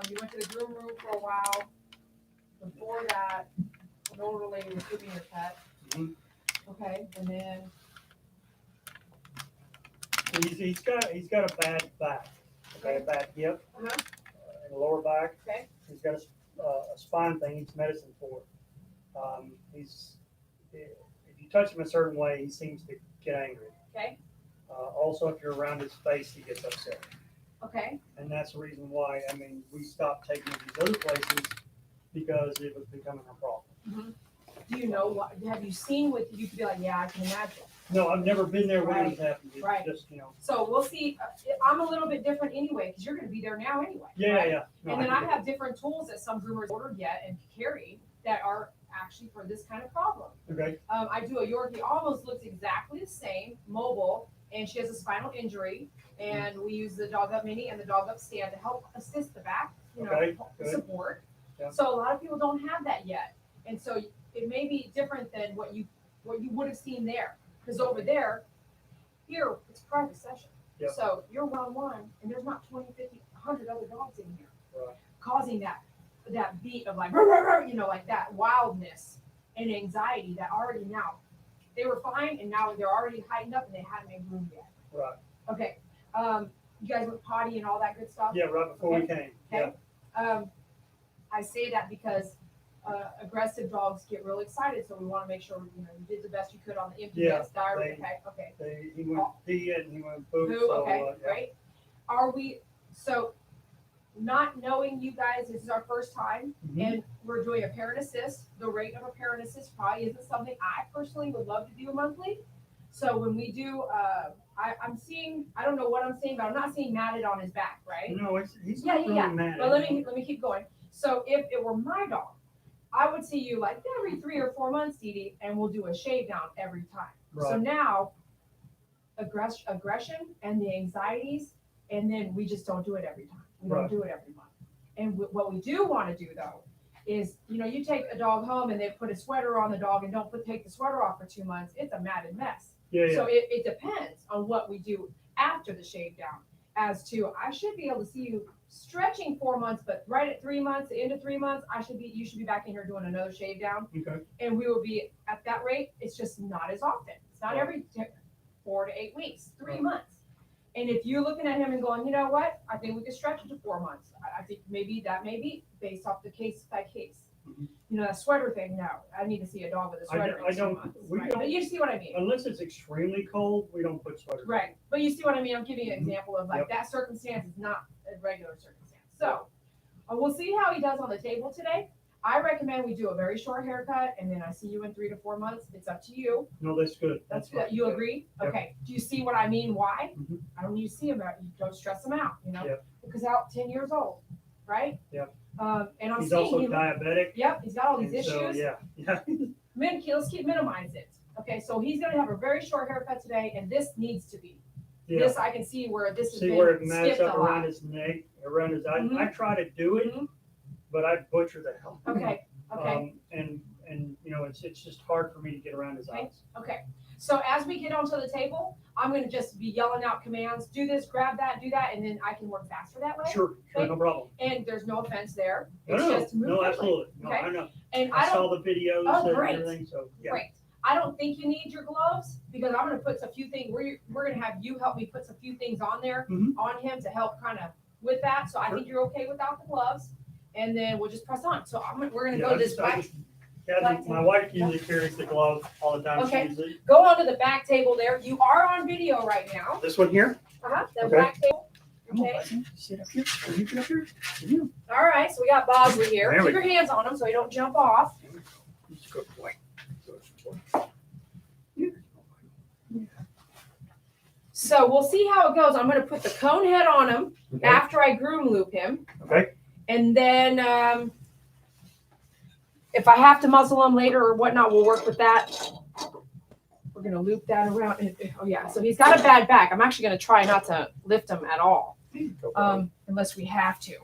You went to the groom room for a while. Before that, an older lady was giving your pet. Mhm. Okay, and then He's got a bad back. Okay, a bad hip uh-huh. and lower back. Okay. He's got a spine thing. He's medicine for it. If you touch him a certain way, he seems to get angry. Okay. Also, if you're around his face, he gets upset. Okay. And that's the reason why, I mean, we stopped taking him to these other places because it was becoming a problem. Mm-hmm. Do you know what? Have you seen what you could be like? Yeah, I can imagine. No, I've never been there when Right. it was happening. It's Right. just, So we'll see. I'm a little bit different anyway because you're going to be there now anyway. Yeah, right? yeah. No, And then I get have different tools that some groomers ordered yet and carry that are actually for this kind of problem. it. Okay. I do a Yorkie, almost looks exactly the same, mobile, and she has a spinal injury. And we use the Dog Up Mini and the Dog Up Stand to help assist the back, Okay, good. support. Yeah. So a lot of people don't have that yet, and so it may be different than what you would have seen there. Because over there, here it's private session. Yep. So you're one-on-one, and there's not 20, 50, 100 other dogs in here, Right. causing that beat of like, like that wildness and anxiety that already now, they were fine, and now they're already heightened up, and they hadn't been groomed yet. Right. Okay. You guys went potty and all that good stuff? Yeah, right before we came. Okay. Yeah. I say that because aggressive dogs get really excited, so we want to make sure you did the best you could on the empty nest diary. Okay. He went pee and he went poop. Poo, So, okay, yeah. great. Are we so not knowing you guys? This is our first time, Mhm. and we're doing a parent assist. The rate of a parent assist probably isn't something I personally would love to do monthly. So when we do, I'm seeing. I don't know what I'm seeing, but I'm not seeing matted on his back, right? No, he's Yeah, not really yeah. mad. But let me keep going. So if it were my dog, I would see you like every 3 or 4 months, Dee Dee, and we'll do a shave down every time. So Right. now, aggression and the anxieties, and then we just don't do it every time. We don't Right. do it every month. And what we do want to do though is, you take a dog home and they put a sweater on the dog and don't take the sweater off for 2 months. It's a matted mess. Yeah, yeah. So it depends on what we do after the shave down. As to, I should be able to see you stretching 4 months, but right at 3 months, the end of 3 months, you should be back in here doing another shave down, Okay. and we will be at that rate. It's just not as often. It's not Right. every 4 to 8 weeks, 3 Right. months. And if you're looking at him and going, you know what, I think we could stretch it to 4 months. I think maybe that may be based off the case by case. Mhm. That sweater thing, no, I need to see a dog with a sweater in 2 don't- months. we Right? don't- But you see what I mean. Unless it's extremely cold, we don't put sweaters. Right, but you see what I mean? I'm giving you an Mhm. example of like Yep. that circumstance is not a regular circumstance. So we'll see how he does on the table today. I recommend we do a very short haircut, and then I see you in 3 to 4 months. It's up to you. No, that's good. That's fine. good. You agree? Yep. Okay. Do you see what I mean? Why? Mhm. I don't need to see him out. You don't stress him out. Yep. Because out 10 years old, right? Yep. And I'm He's seeing also him. diabetic. Yep. He's got all these and so, issues. yeah. Yeah. Let's keep minimize it. Okay. So he's going to have a very short haircut today, and this needs to be. Yeah. This I can see where this has See been where it matches skipped up a around lot. his neck, around his eye. Mhm. I try to do it, Mhm. but I butcher the hell. Okay. Okay. And it's just hard for me to get around his Okay. eyes. Okay. So as we get onto the table, I'm going to just be yelling out commands. Do this, grab that, do that, and then I can work faster that way. Sure, Okay. no problem. And there's no offense there. No, It's just move no, quickly. absolutely. No, Okay. I know. And I I don't. saw the videos Oh, and great. everything, so yeah. Great. I don't think you need your gloves because I'm going to put a few things. We're going to have you help me put a few things on there Mhm. on him to help kind of with that. So I Sure. think you're okay without the gloves, and then we'll just press on. So we're going to Yeah, go I this just- back. Kathy, my wife usually carries the glove all the time. Okay. She usually, Go onto the back table there. You are on video right now. this one here. The Okay. back table. Come on, Okay. Leslie, sit up here. Can you get up here? Can you? All right. So we got Bosley here. There we Keep your hands on him so he don't jump off. He's a good boy. So we'll see how it goes. I'm going to put the cone head on him Okay. after I groom loop him. Okay. And then if I have to muzzle him later or whatnot, we'll work with that. We're going to loop that around. Oh, yeah. So he's got a bad back. I'm actually going to try not to lift him at all unless we have to.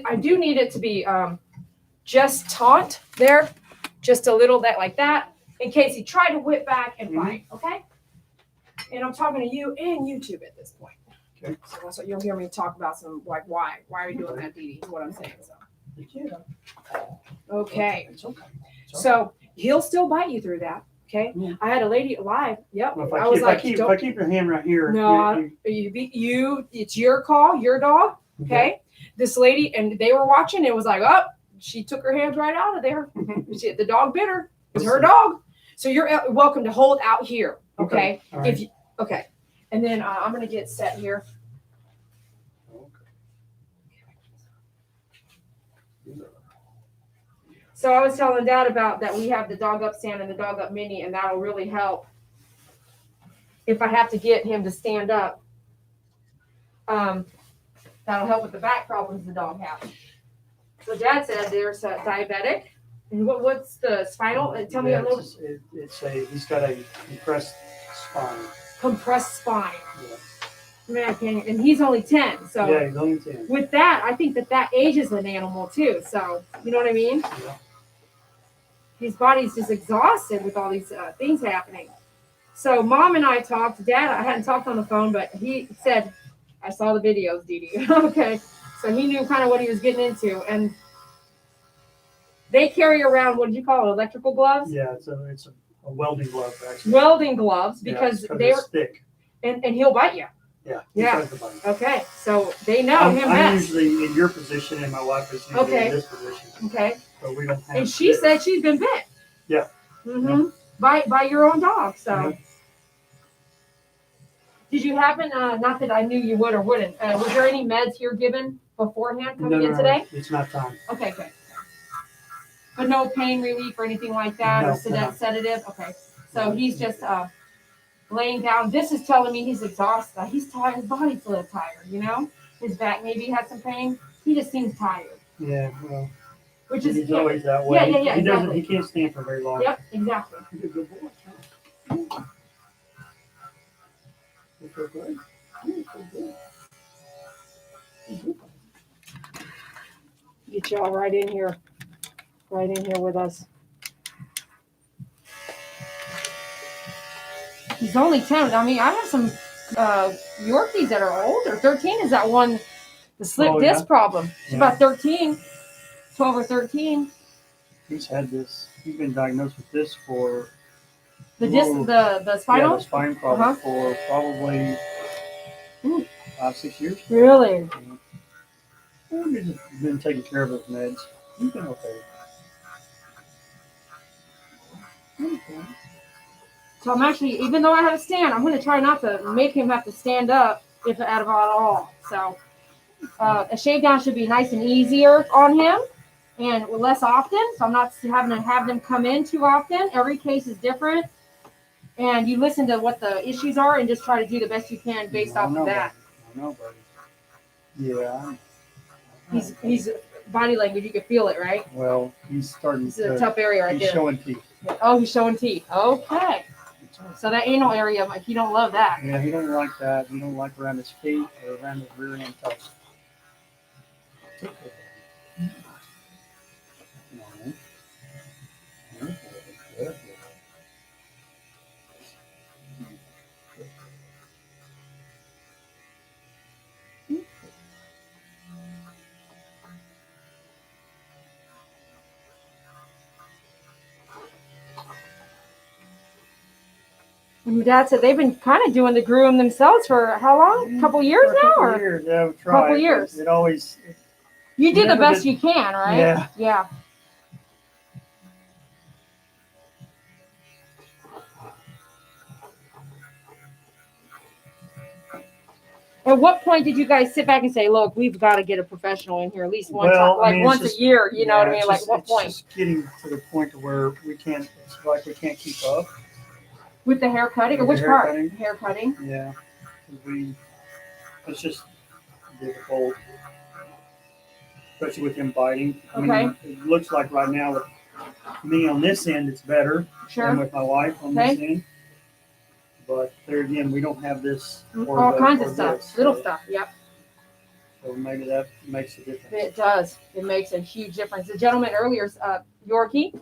I do need it to be just taut there, just a little bit like that, in case he tried to whip back and fight, okay? And I'm talking to you and YouTube at this point. Okay. So that's what you'll hear me talk about. Some like why are you doing that, Dee Dee? Is what I'm saying. So okay. It's okay. So he'll still bite you through that. Okay. Yeah. I had a lady live. Yep. Well, I was like, if I keep your hand right here. no, it's your call, your dog. Okay. This lady, and they were watching. It was like, oh, she took her hands right out of there. The dog bit her. It's her dog. So you're welcome to hold out here. Okay. Right. If you, okay. And then I'm gonna get set here. So I was telling Dad about that we have the dog up stand and the dog up mini, and that'll really help if I have to get him to stand up. That'll help with the back problems the dog has. So Dad said there's a diabetic. And what's the spinal? Tell me a little. He's got a compressed spine. Compressed spine. Yeah. Man, and he's only 10. So yeah, he's only 10. With that, I think that ages an animal too. So you know what I mean? Yeah. His body's just exhausted with all these things happening. So Mom and I talked. Dad, I hadn't talked on the phone, but he said, I saw the videos, Dee Dee. Okay. So he knew kind of what he was getting into. And they carry around, what did you call it, electrical gloves? Yeah, it's a welding glove, actually. Welding gloves, because they're thick. And he'll bite you. Yeah. Yeah. Okay. So they know him I'm best. usually in your position, and my wife is usually in this position. Okay. So we don't have. And she said she's been bit. Yeah. Mm-hmm. Yeah. By your own dog. So. Yeah. Did you happen? Not that I knew you would or wouldn't. Was there any meds you're given beforehand coming in today? It's not time. Okay. Good. But no pain relief or anything like that, No, or sedative. Okay. So he's just laying down. This is telling me he's exhausted. He's tired. His body's a little tired. You know, his back maybe had some pain. He just seems tired. Yeah. Well. Which is he's always that way. Yeah. He doesn't. Exactly. He can't stand for very long. Yep. Exactly. He's a good boy. Get y'all right in here with us. He's only 10. I mean, I have some Yorkies that are older. 13 is that one, the slip disc problem. It's about 13, 12 or 13. He's had this. He's been diagnosed with this for the disc, the spinal. Yeah, the spine problem for probably 5-6 years. Really? He's just been taking care of his meds. He's been okay. So I'm actually, even though I have a stand, I'm going to try not to make him have to stand up if out of it all. So a shave down should be nice and easier on him and less often. So I'm not having to have them come in too often. Every case is different. And you listen to what the issues are and just try to do the best you can based off of that. I know, buddy. Yeah. He's body language, you can feel it, right? Well, he's starting This is a tough area right there. He's showing teeth. Oh, he's showing teeth. Okay. So that anal area, like, you don't love that. Yeah, he don't like that. He don't like around his feet or around his rear end toes. And my dad said they've been kind of doing the groom themselves for how long? A couple years now? Couple years, yeah, we tried. Couple years. It always. You did the best you can, right? Yeah. Yeah. At what point did you guys sit back and say, "Look, we've got to get a professional in here at least one time, like once a year"? You know what I mean? Like what point? It's just getting to the point to where we can't. It's like we can't keep up. With the hair cutting, or which part? Cutting. Hair cutting. Yeah, it's just difficult, especially with him biting. Okay. I mean, it looks like right now with me on this end, it's better than with my wife on this end. But there again, we don't have this. All kinds of stuff, little stuff. Yep. So maybe that makes a difference. It does. It makes a huge difference. The gentleman earlier, Yorkie,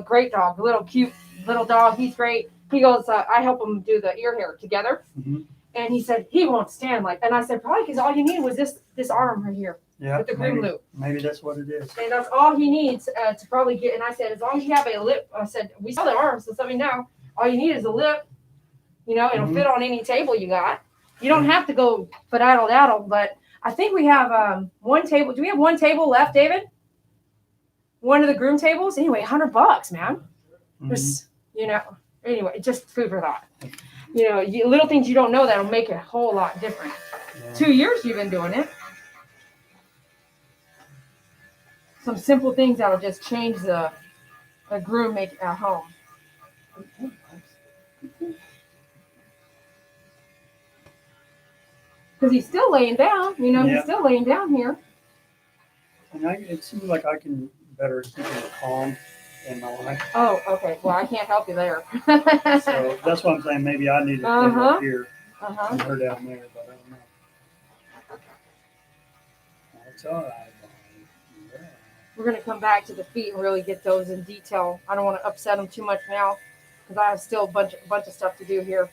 great dog, little cute little dog. He's great. He goes, I help him do the ear hair together. Mm-hmm. And he said, he won't stand like, and I said, probably because all you need was this arm right here Yeah, with the groom loop. maybe that's what it is. And that's all he needs to probably get. And I said, as long as you have a lip, I said, we sell the arms, so something now, all you need is a lip. You know, it'll fit on any table you got. You don't have to go daddle, but I think we have one table. Do we have one table left, David? One of the groom tables? Anyway, $100, man. Just, you know, anyway, just food for thought. You know, little things you don't know that'll make it a whole lot different. Yeah. 2 years you've been doing it. Some simple things that'll just change the groom make at home. Because he's still laying down, you know, he's still laying down here. And it seems like I can better keep him calm in my life. Oh, okay. Well, I can't help you there. So that's what I'm saying. Maybe I need to come up here and her down there, but I don't know. That's all right. Yeah. We're going to come back to the feet and really get those in detail. I don't want to upset them too much now because I have still a bunch of stuff to do here.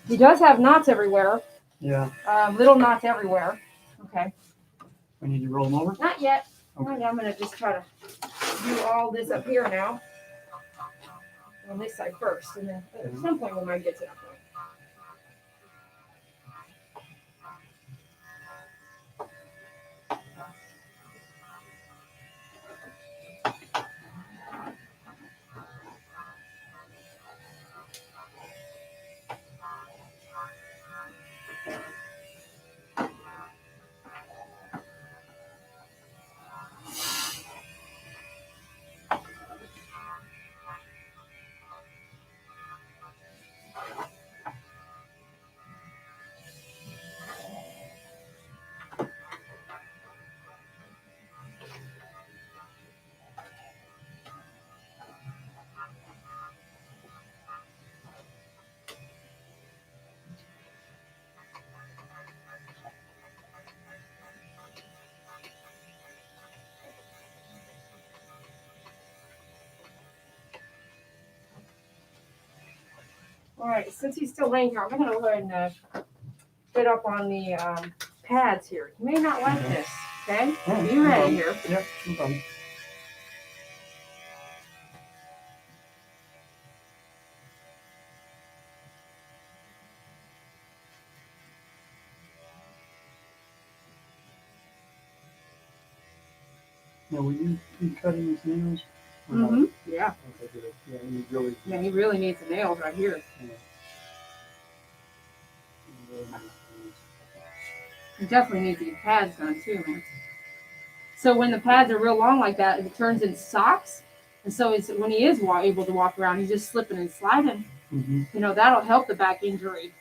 He does have knots everywhere. Yeah. Little knots everywhere. Okay. We need to roll them over? Not yet. Okay. I'm going to just try to do all this up here now. On this side first. And then at some point we might get to that point. All right, since he's still laying here, I'm going to go ahead and fit up on the pads here. You may not like this, okay? Yeah, Be ready here. Yep, no problem. Now, will you be cutting his nails? Mm-hmm. Yeah. Okay, good. Yeah, he really. Yeah, he really needs the nails right here. Yeah. He definitely needs the pads done too, man. So when the pads are real long like that, it turns into socks. And so it's when he is able to walk around, he's just slipping and sliding. Mm-hmm. You know, that'll help the back injury.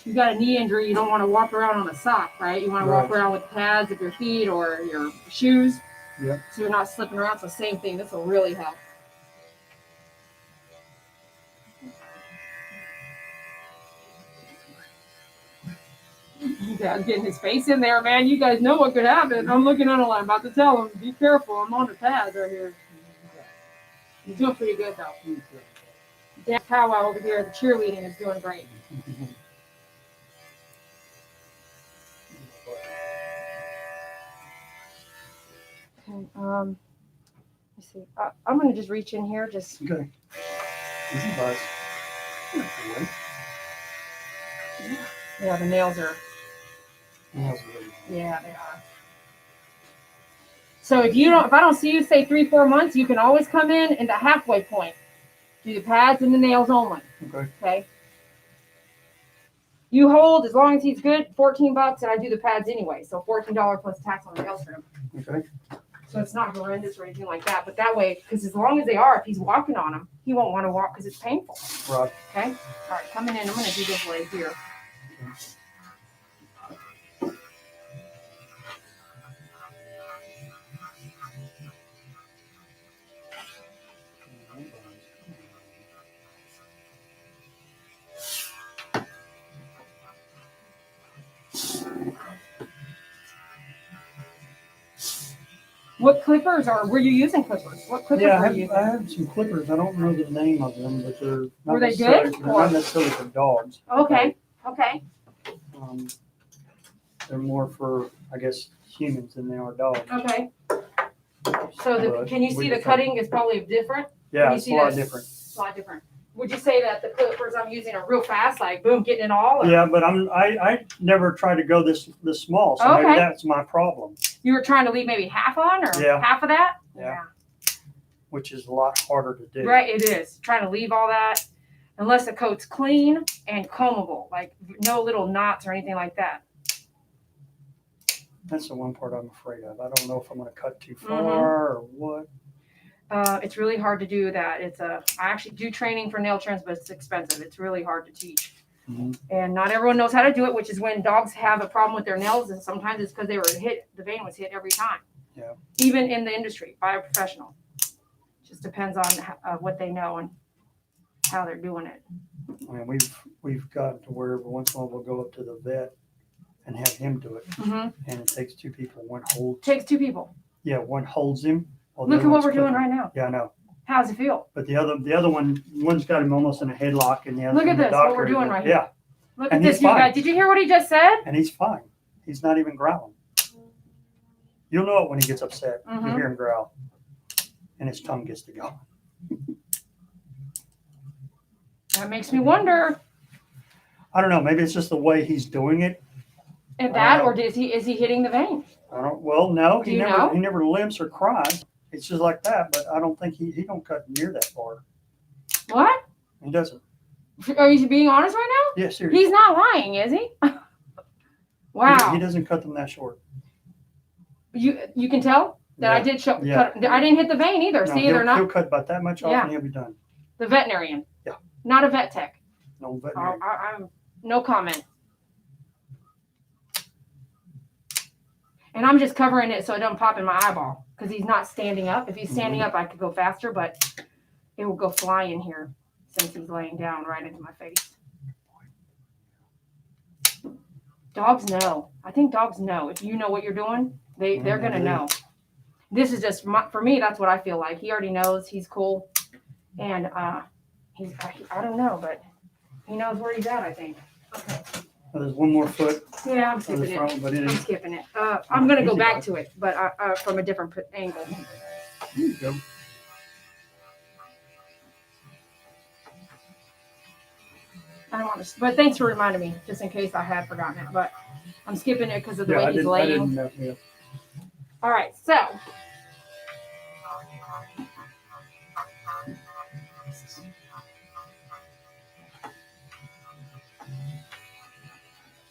You got a knee injury, you don't want to walk around on a sock, right? You want to walk around with pads of your feet or your shoes. Yeah. So you're not slipping around. So same thing. This will really help. Dad's getting his face in there, man. You guys know what could happen. I'm looking on a line, about to tell him, be careful. I'm on the pads right here. He's doing pretty good, though. Dan Powwow over here, the cheerleading, is doing great. Okay, let's see. I'm going to just reach in here. Just okay. Easy buzz. Yeah, the nails are. Nails are really. Yeah, they are. So if I don't see you, say 3-4 months, you can always come in the halfway point. Do the pads and the nails only. Okay. Okay. You hold as long as he's good, $14, and I do the pads anyway. So $14 plus tax on the nails for him. Okay. So it's not horrendous or anything like that. But that way, because as long as they are, if he's walking on them, he won't want to walk because it's painful. Right. Okay. All right, coming in. I'm going to do this right here. What clippers were you using clippers? What clippers Yeah, were you using? I have some clippers. I don't know the name of them, but they're not Were they necessarily- good, They're or- not necessarily for dogs. Okay. Okay. Um, they're more for, I guess, humans than they are dogs. Okay. So But can you we see the just cutting is probably different? Yeah, you it's a see lot that? different. It's a lot different. Would you say that the clippers I'm using are real fast, like boom, getting it all? Or? Yeah, but I never try to go this small, so Okay. maybe that's my problem. You were trying to leave maybe half on, or Yeah. half of that? Yeah. Which is a lot harder to do. Right, it is. Trying to leave all that, unless the coat's clean and combable, like no little knots or anything like that. That's the one part I'm afraid of. I don't know if I'm going to cut too Mm-hmm. far or what. It's really hard to do that. I actually do training for nail trims, but it's expensive. It's really hard to teach. Mm-hmm. And not everyone knows how to do it, which is when dogs have a problem with their nails, and sometimes it's because they were hit, the vein was hit every time. Yeah. Even in the industry, by a professional. Just depends on what they know and how they're doing it. I mean, we've gotten to where every once in a while we'll go up to the vet and have him do it. Mm-hmm. And it takes two people. One holds. Takes two people. Yeah, one holds him. Look at what we're doing right now. Yeah, I know. How does it feel? But the other one's got him almost in a headlock, and the other. Look at the this, what doctor, we're doing right here. Yeah, Look And at this, he's you fine. guys. Did you hear what he just said? and he's fine. He's not even growling. You'll know it when he gets upset. You Mhm. hear him growl, and his tongue gets to go. That makes me wonder. I don't know. Maybe it's just the way he's doing it. If I that, don't or is he hitting the vein? I don't. Well, no, Do he you never. know? He never limps or cries. It's just like that. But I don't think he don't cut near that far. What? He doesn't. Are you being honest right Yeah, now? seriously. He's not lying, is he? Wow. He doesn't cut them that short. You can tell that I Yeah. did show. Yeah. Cut, I didn't hit the vein either. No, See, they're he'll not cut about that much off, Yeah. and he'll be done. the veterinarian. Yeah. Not a vet tech. No veterinary. I'm no comment. And I'm just covering it so it doesn't pop in my eyeball because he's not standing up. If he's standing up, I could go faster, but it will go flying here since he's laying down right into my face. Dogs know. I think dogs know. If you know what you're doing, they're gonna know. This is just for me. That's what I feel like. He already knows. He's cool, and he's. I don't know, but he knows where he's at. I think. Okay. There's one more foot Yeah, I'm on the skipping it. front, but it I'm is. skipping it. I'm gonna go back to it, but from a different angle. There you go. I don't want to, but thanks for reminding me, just in case I had forgotten it. But I'm skipping it because of the Yeah, way I he's didn't laying. know. Yeah. All right, so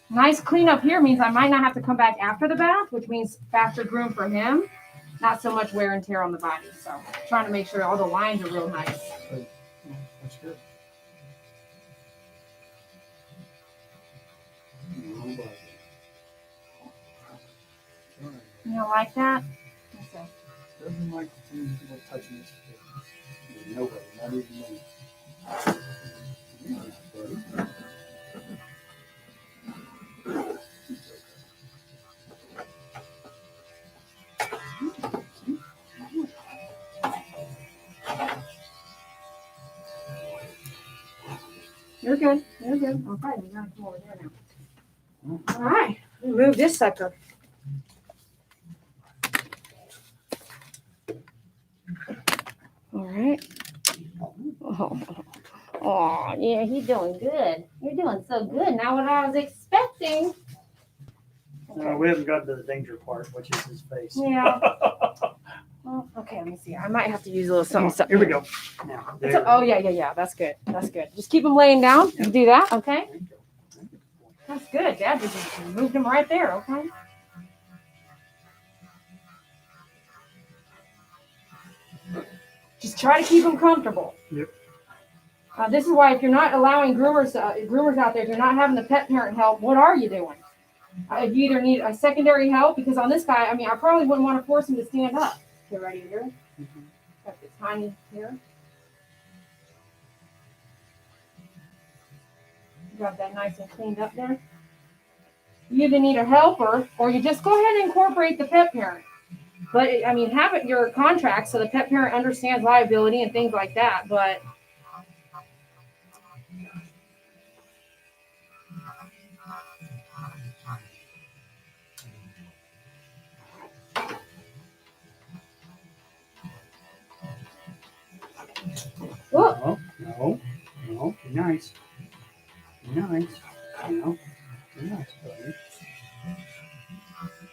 nice cleanup here means I might not have to come back after the bath, which means faster groom for him. Not so much wear and tear on the body. So trying to make sure all the lines are real nice. That's good. You don't like that? Okay. Doesn't like people touching his foot. Nobody, not even me. Yeah, buddy. You're good. You're good. Okay, we gotta come over there now. All right, move this sucker. All right. Oh, yeah, he's doing good. You're doing so good. Not what I was expecting. No, we haven't gotten to the danger part, which is his face. Yeah. Well, okay, let me see. I might have to use a little something. Here we go. Now, It's there. oh, yeah. That's good. That's good. Just keep him laying down. You do that, okay? There you go. That's good. Dad just moved him right there, okay? Just try to keep him comfortable. Yep. This is why if you're not allowing groomers out there, if you're not having the pet parent help, what are you doing? You either need a secondary help, because on this guy, I mean, I probably wouldn't want to force him to stand up. Okay, ready here? Got this tiny here. Got that nice and cleaned up there. You either need a helper, or you just go ahead and incorporate the pet parent. But I mean, have it your contract so the pet parent understands liability and things like that. But No, no, no. Be nice. Be nice. No. Be nice, buddy.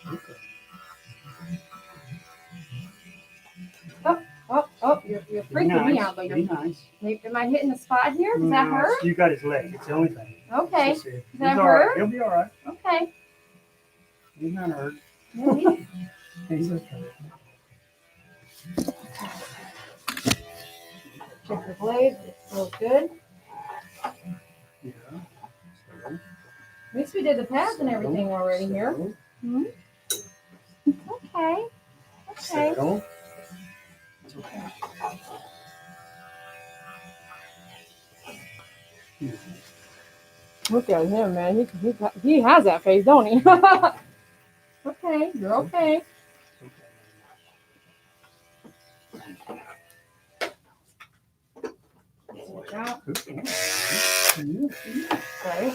Okay. you're Be freaking nice. me out. But Be nice. am I hitting the spot here? Does that No, hurt? You got his leg. It's the only thing. Okay. Does that hurt? He'll be all right. Okay. He's not hurt. Maybe. He's okay. Check the blade. It feels good. Yeah. So, At least we did the pads and everything already here. Hmm? Okay. Okay. Settle. Look at him, man. He has that face, don't he? Okay, you're okay. Watch out. Okay.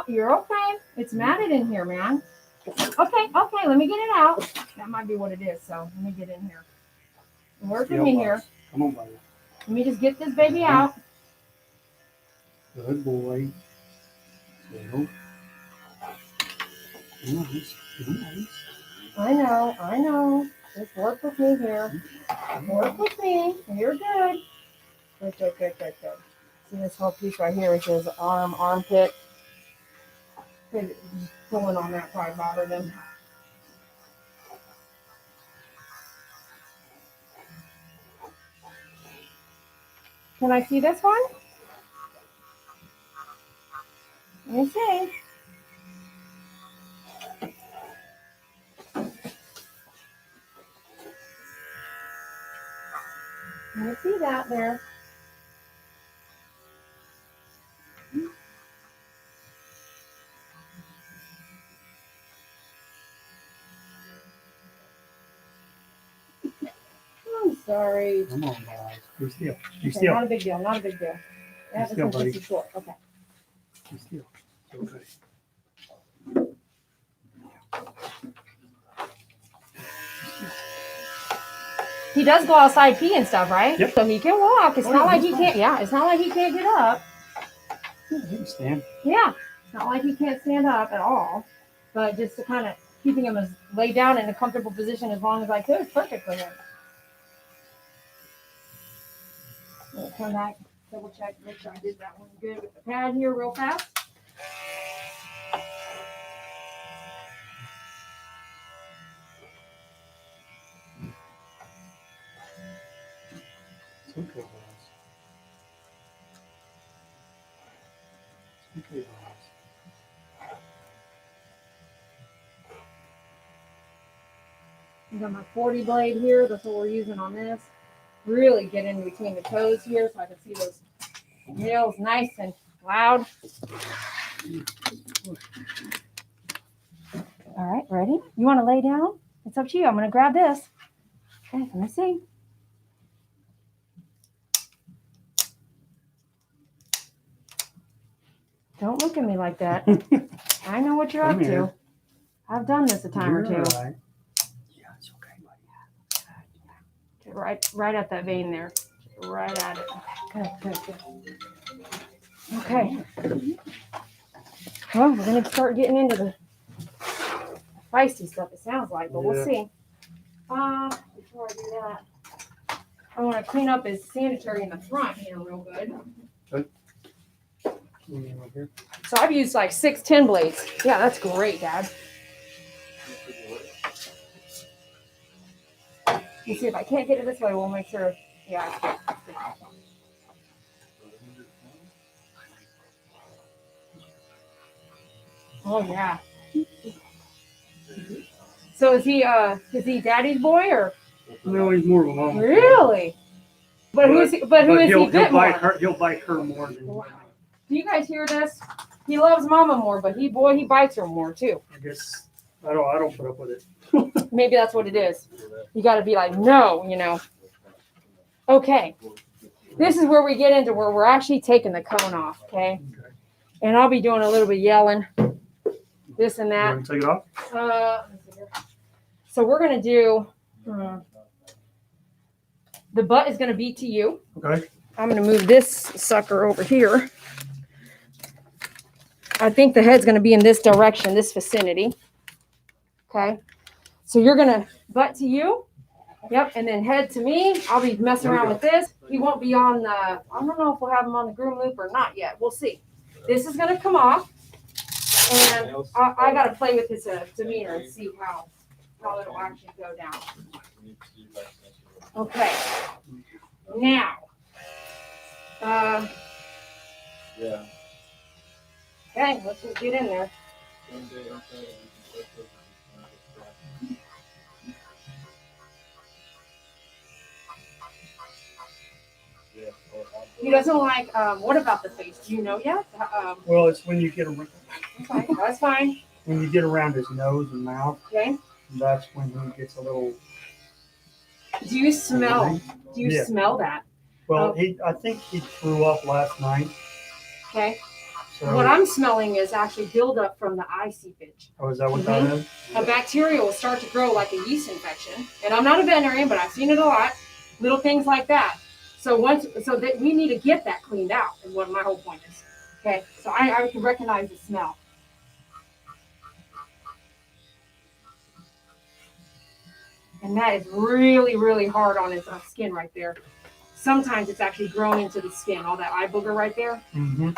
You're okay. It's matted in here, man. Okay, let me get it out. That might be what it is, so let me get in here. Work with me here. Come on, buddy. Let me just get this baby out. Good boy. Settle. Nice. Nice. I know. Just work with me here. Work with me. You're good. Good. See this whole piece right here, which is armpit. Pulling on that probably bothered him. Can I see this one? Let me see. Let me see that there. I'm sorry. Come on, guys. Be still. Be Okay, still. not a big deal. Not a big deal. That still, was buddy. just short. Okay. Be still. Okay. He does go outside pee and stuff, right? Yep. So he can walk. It's Oh, not yeah, like he's he fine. can't. Yeah, it's not like he can't get up. He can stand. Yeah, it's not like he can't stand up at all. But just to kind of keeping him as laid down in a comfortable position as long as I could is perfect for him. We'll come back, double check, make sure I did that one good with the pad here real fast. It's okay, guys. It's okay, guys. I got my 40 blade here. That's what we're using on this. Really get in between the toes here so I can see those nails nice and loud. All right, ready? You want to lay down? It's up to you. I'm going to grab this. Okay, let me see. Don't look at me like that. I know what you're Come up here. to. I've done this a time or two. You're all right. Yeah, it's okay, buddy. Right at that vein there. Right at it. Good. Okay. Well, we're going to start getting into the feisty stuff, it sounds like, but we'll see. Before I do that, I want to clean up his sanitary in the front here real good. Right here. So I've used like 6-10 blades. Yeah, that's great, Dad. You see, if I can't get it this way, we'll make sure. Yeah, it's good. Oh, yeah. So is he daddy's boy or? No, he's more of a mama. Really? But who is he bit more? He'll bite her more than. Wow. Do you guys hear this? He loves mama more, but he bites her more too. I guess I don't put up with it. Maybe that's what it is. You got to be like, no, you know. Okay. This is where we get into where we're actually taking the cone off, okay? And I'll be doing a little bit yelling, this and that. You want to take it off? So we're going to do, the butt is going to be to you. Okay. I'm going to move this sucker over here. I think the head's going to be in this direction, this vicinity. Okay. So you're going to butt to you. Yep. And then head to me. I'll be messing around with this. He won't be on the, I don't know if we'll have him on the groom loop or not yet. We'll see. This is going to come off. And I got to play with his demeanor and see how it'll actually go down. Okay. Now. Yeah. Okay, let's just get in there. He doesn't like, what about the face? Do you know yet? Well, it's when you get around. Okay, that's fine. When you get around his nose and mouth, Okay. that's when he gets a little. Do you smell? Do you smell that? Well, I think he threw up last night. Okay. So, What I'm smelling is actually buildup from the eye seepage. oh, is that what that is? A bacteria will start to grow like a yeast infection. And I'm not a veterinarian, but I've seen it a lot. Little things like that. So that we need to get that cleaned out is what my whole point is. Okay. So I can recognize the smell. And that is really, really hard on his skin right there. Sometimes it's actually grown into the skin, all that eye booger right there. Mm-hmm.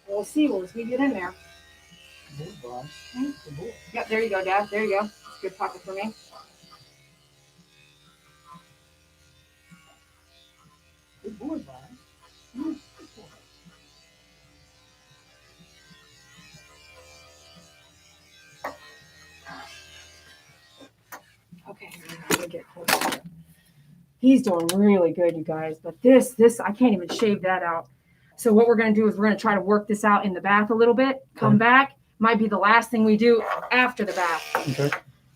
We'll see once we get in there. Yep, there you go, Dad. There you go. It's a good pocket for me. Good boy, Bob. Okay, I'm gonna get closer. He's doing really good, you guys. But this, I can't even shave that out. So what we're going to do is we're going to try to work this out in the bath a little bit. Come back. Might be the last thing we do after the bath. Okay.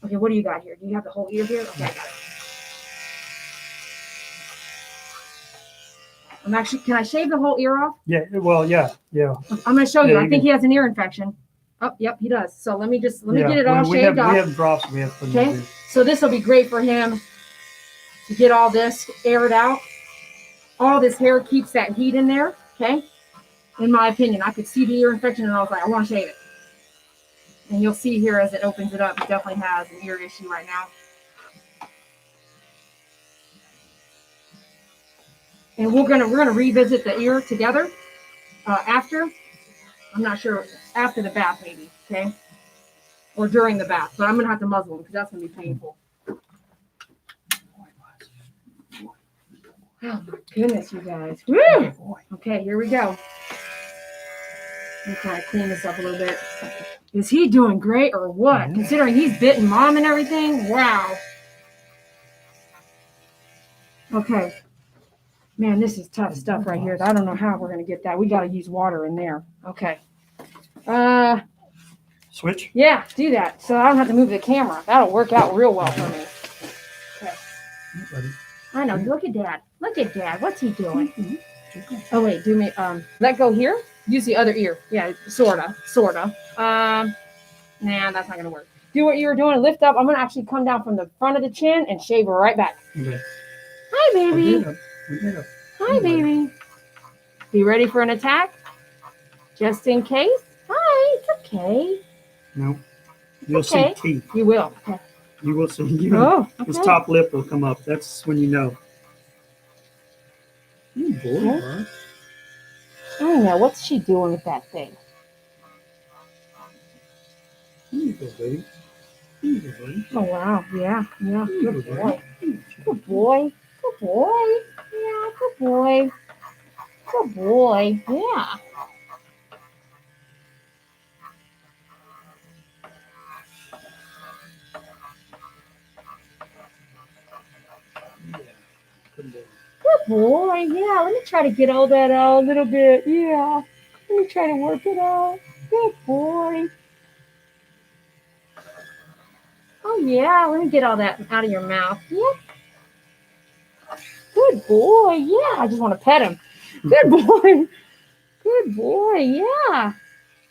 Okay, what do you got here? Do you have the whole ear here? Okay, I got it. I'm actually, can I shave the whole ear off? Yeah, well, yeah. I'm going to show you. Yeah, I you think can. he has an ear infection. Oh, yep, he does. So let me get it all shaved off. We have drops we have to put Okay, in. so this will be great for him to get all this aired out. All this hair keeps that heat in there, okay? In my opinion, I could see the ear infection and I was like, I want to shave it. And you'll see here as it opens it up, it definitely has an ear issue right now. And we're gonna revisit the ear together after. I'm not sure, after the bath maybe, okay? Or during the bath, but I'm gonna have to muzzle him because that's gonna be painful. Oh my goodness, you guys. Woo! Okay, here we go. Let me kind of clean this up a little bit. Is he doing great or what? Mm-hmm. Considering he's bitten mom and everything? Wow. Okay. Man, this is tough stuff right here. I don't know how we're going to get that. We got to use water in there. Okay. Switch? Yeah, do that. So I don't have to move the camera. That'll work out real well for me. Okay. I know. Look at Dad. Look at Dad. What's he doing? Oh, wait. Do me, let go here. Use the other ear. Yeah, sorta. Nah, that's not going to work. Do what you were doing. Lift up. I'm going to actually come down from the front of the chin and shave her right back. Okay. Hi, baby. Hi, baby. Be ready for an attack? Just in case? Hi, it's okay. No. You'll Okay. see teeth. You will. Okay. You will see. Oh, His okay. top lip will come up. That's when you know. Boy, Yeah. I know. What's she doing with that thing? Here you go, baby. Here you go, baby. Oh, wow. Yeah. Yeah. Here you Good go, boy. baby. Good boy. Good boy. Yeah. Good boy. Good boy. Yeah. boy. Yeah, let me try to get all that out a little bit. Yeah. Let me try to work it out. Good boy. Oh, yeah. Let me get all that out of your mouth. Yep. Good boy. Yeah. I just want to pet him. Good boy. Good boy. Yeah.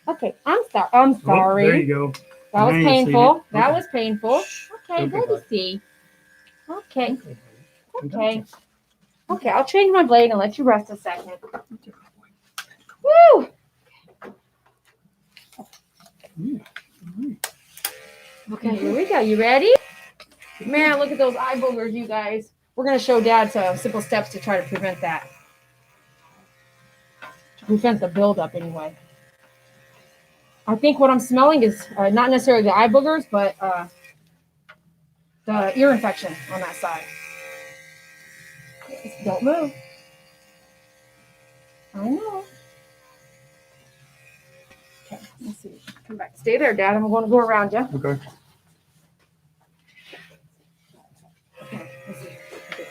Okay. I'm sorry. I'm sorry. Oh, there you go. That was Now you see painful. it. That Okay. was painful. Okay. Okay, Let me bud. see. Okay. I got Okay. you. Okay. I'll change my blade and let you rest a second. Woo! Okay, here we go. You ready? Man, look at those eye boogers, you guys. We're going to show Dad some simple steps to try to prevent that. To prevent the buildup, anyway. I think what I'm smelling is not necessarily the eye boogers, but the ear infection on that side. Don't move. I know. Okay, let's see. Come back. Stay there, Dad. I'm going to go around you. Okay. Okay, let's see. Look at this.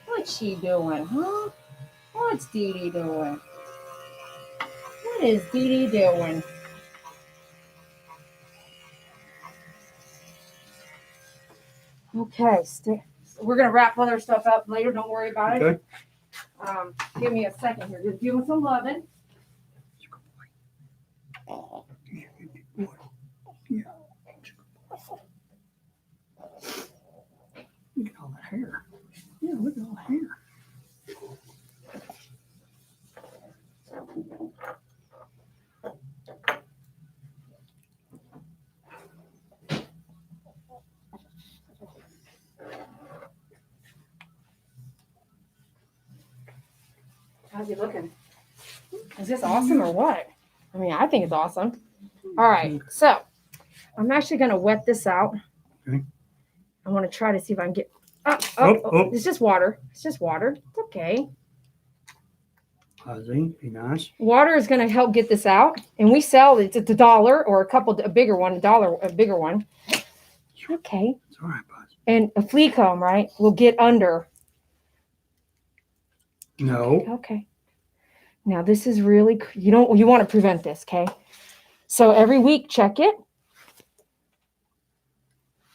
What's she doing, huh? What's Dee Dee doing? What is Dee Dee doing? Okay, we're gonna wrap other stuff up later. Don't worry about it. Okay. Give me a second here. Just give him some loving. Yeah. Look at all the hair. Yeah, look at all the hair. How's he looking? Is this awesome or what? I mean, I think it's awesome. All right, so I'm actually gonna wet this out. Okay. I want to try to see if I can get. Oh. It's just water. It's just water. It's okay. Ozzy, be nice. Water is gonna help get this out, and we sell it at $1 or a bigger one, $1, a bigger one. Okay. It's all right, bud. And a flea comb, right? Will get under. No. Okay. Now this is really, you want to prevent this, okay? So every week, check it.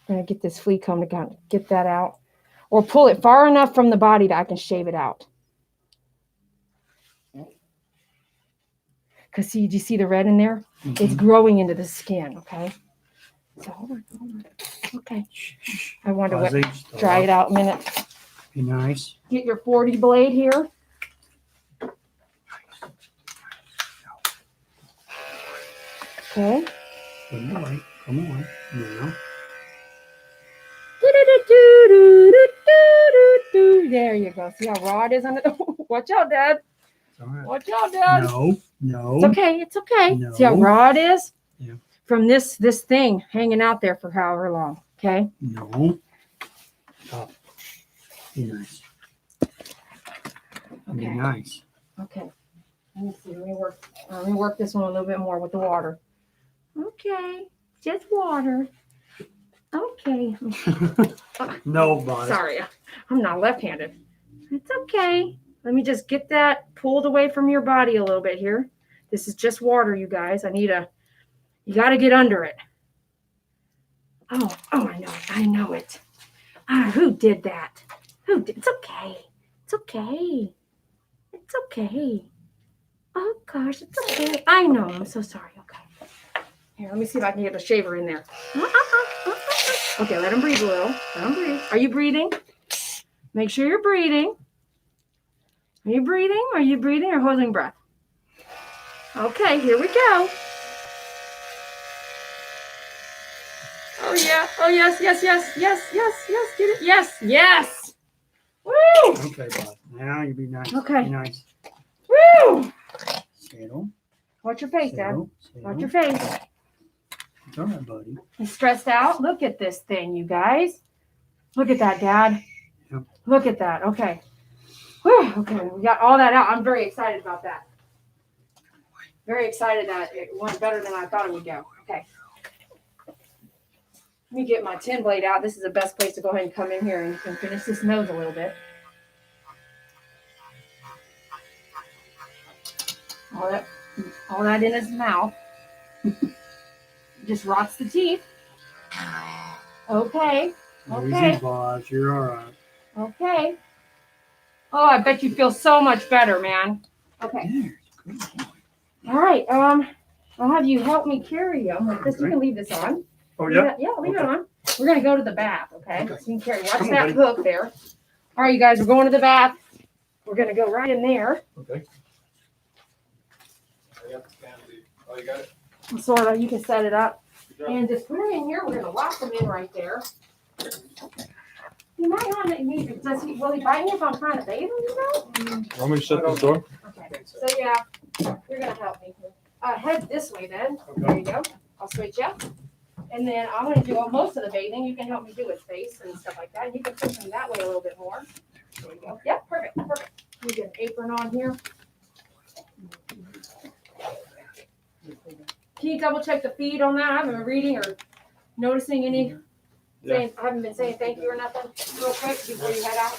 I'm going to get this flea comb to get that out. Or pull it far enough from the body that I can shave it out. Because do you see the red in there? Mm-hmm. It's growing into the skin, okay? So hold on. Okay. I want to dry it out a minute. Be nice. Get your 40 blade here. Okay. Good boy. Come on. Now. There you go. See how raw it is on the. Watch out, Dad. All right. Watch out, Dad. No. It's okay. It's okay. No. See how raw it is? Yeah. From this thing hanging out there for however long. Okay. No. Stop. Be nice. Okay. Be nice. Okay. Let me see. Let me work this one a little bit more with the water. Okay. Just water. Okay. No, bud. Sorry. I'm not left-handed. It's okay. Let me just get that pulled away from your body a little bit here. This is just water, you guys. You got to get under it. Oh, I know it. Who did that? It's okay. It's okay. It's okay. Oh, gosh, it's okay. I know. I'm so sorry. Okay. Here, let me see if I can get a shaver in there. Okay, let him breathe a little. Let him breathe. Are you breathing? Make sure you're breathing. Are you breathing? Are you breathing or holding breath? Okay, here we go. Oh, yeah. Oh, yes. Get it. Yes. Woo! Okay, bud. Now you be nice. Okay. Be nice. Woo! Settle. Watch your face, Dad. Settle. Watch your face. It's all right, buddy. He's stressed out. Look at this thing, you guys. Look at that, Dad. Yep. Look at that. Okay. Whew, okay, we got all that out. I'm very excited about that. Very excited that it went better than I thought it would go. Okay. Let me get my 10 blade out. This is the best place to go ahead and come in here and you can finish this nose a little bit. All that in his mouth. Just rots the teeth. Okay. Okay. Easy, boss. You're all right. Okay. Oh, I bet you feel so much better, man. Okay. There's a good boy. All right. I'll have you help me carry him like this. You can leave this on. Oh, yeah? Leave it on. We're gonna go to the bath, okay? Okay. So you can carry. Watch Come on, that buddy. hook there. All right, you guys, we're going to the bath. We're gonna go right in there. Okay. I got the canopy. Oh, you got it? Sort of. You can set it up Good job. and just put him in here. We're gonna lock him in right there. He might not need. Will he bite me if I'm trying to bathe him? You know? Want me to shut this door? Okay. So yeah, you're gonna help me. Head this way then. There you go. I'll switch you. And then I'm gonna do most of the bathing. You can help me do his face and stuff like that. And you can push him that way a little bit more. There you go. Yep, perfect, perfect. You get an apron on here. Can you double check the feed on that? I haven't been reading or noticing any. Yeah. I haven't been saying thank you or nothing. Real quick before you head out.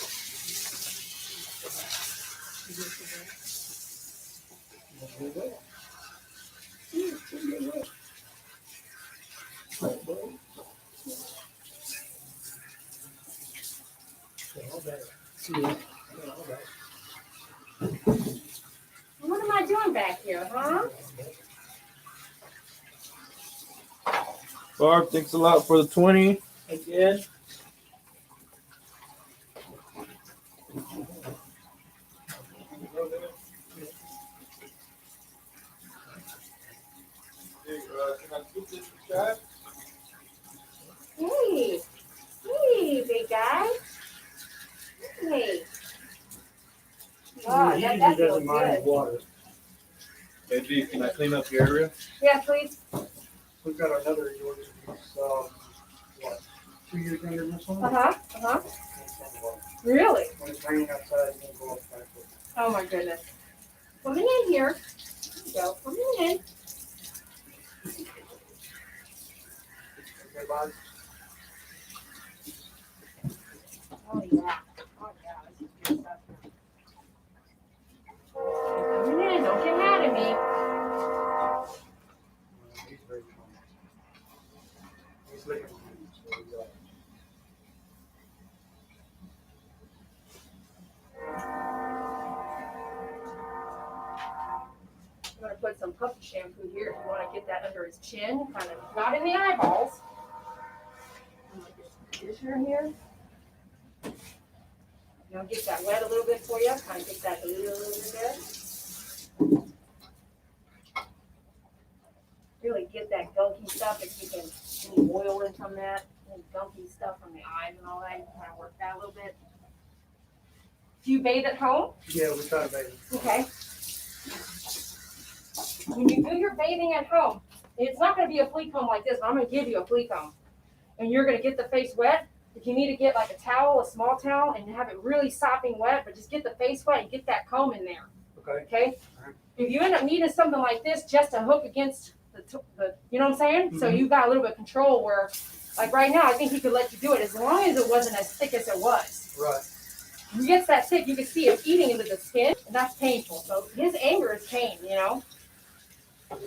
What am I doing back here, huh? Barb, thanks a lot for the 20. Again? Can I scoop this for Chad? Hey, hey, big guy. Hey. Oh, He that usually feels doesn't mind good. water. Hey, G, can I clean up the area? Yeah, please. We've got another yours. What? 2 years younger than this one? Uh-huh. Really? When it's raining outside, you can go up back. Oh my goodness. Coming in here. There you go. Coming in. Okay, bye. Oh yeah. Oh yeah. This is good stuff. Coming in. Don't get mad at me. He's very calm. He's licking the food, so he's all right. I'm gonna put some puppy shampoo here if you want to get that under his chin, kind of not in the eyeballs. I'm gonna get some conditioner here. I'll get that wet a little bit for you. Kind of get that a little bit. Really get that gunky stuff if you can, any oil in from that, any gunky stuff from the eyes and all that. You can kind of work that a little bit. Do you bathe at home? Yeah, we try to bathe. Okay. When you do your bathing at home, it's not going to be a flea comb like this, but I'm going to give you a flea comb. And you're going to get the face wet. If you need to get like a towel, a small towel, and have it really sopping wet, but just get the face wet and get that comb in there. Okay. Okay? If you end up needing something like this just to hook against the you know what I'm saying? So you've got a little bit of control where, like right now, I think he could let you do it as long as it wasn't as thick as it was. Right. When it gets that thick, you can see it eating into the skin, and that's painful. So his anger is pain, you know? And